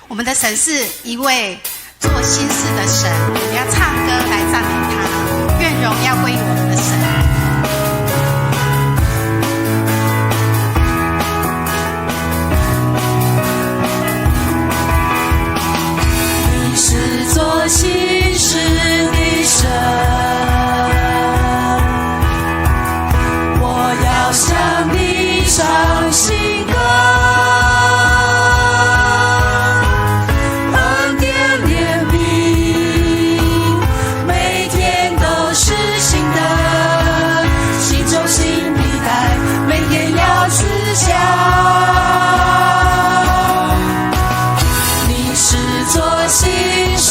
我们的神是一位做新事的神，我们要唱歌来赞美他，愿荣耀归于我们的神。你是做新事的神，我要向你唱新歌。你是做新事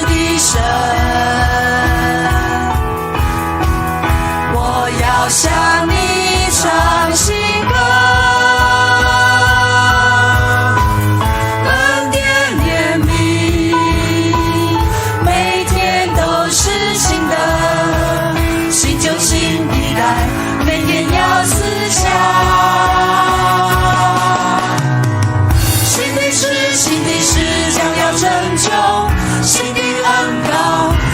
的神，我要向你唱新歌。恩典怜悯，每天都是新的，新旧新一代，每天要思想。新的恩膏，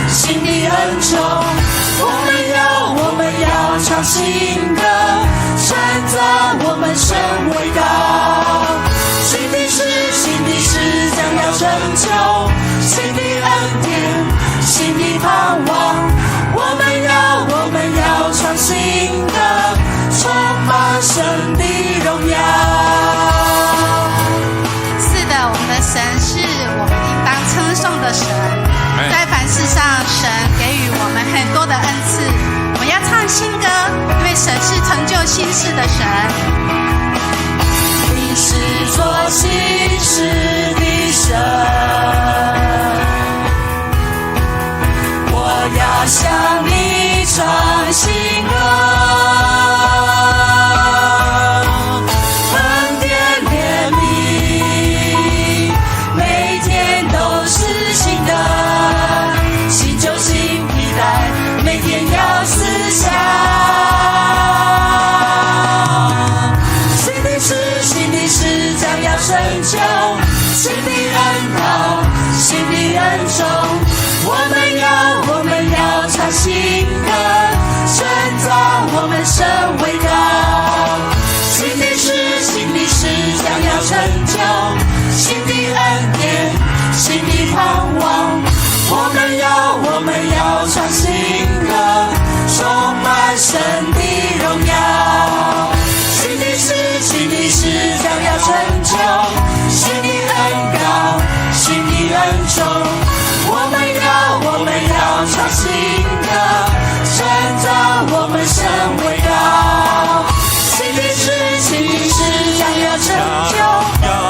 新的恩宠，我们要唱新歌，称赞我们神伟大。新的事将要成就，新的恩典，新的盼望，我们要唱新歌，充满神的荣耀。是的，我们的神是我们应当称颂的神，在凡事上，神给予我们很多的恩赐，我们要唱新歌，因为神是成就新事的神。你是做新事的神，我要向你唱新歌。新的恩膏，新的恩宠，我们要唱新歌，称赞我们神伟大。新的事将要成就，新的恩典，新的盼望，我们要唱新歌，充满神的荣耀。新的事将要成就，新的恩膏，新的恩宠，我们要唱新歌，称赞我们神伟大。新的事将要成就，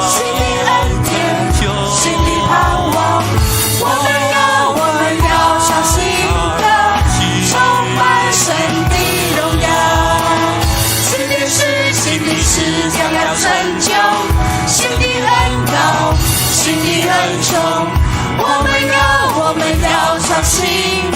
新的恩典，新的盼望，我们要唱新歌，充满神的荣耀。新的事将要成就，新的恩膏，新的恩宠，我们要唱新歌。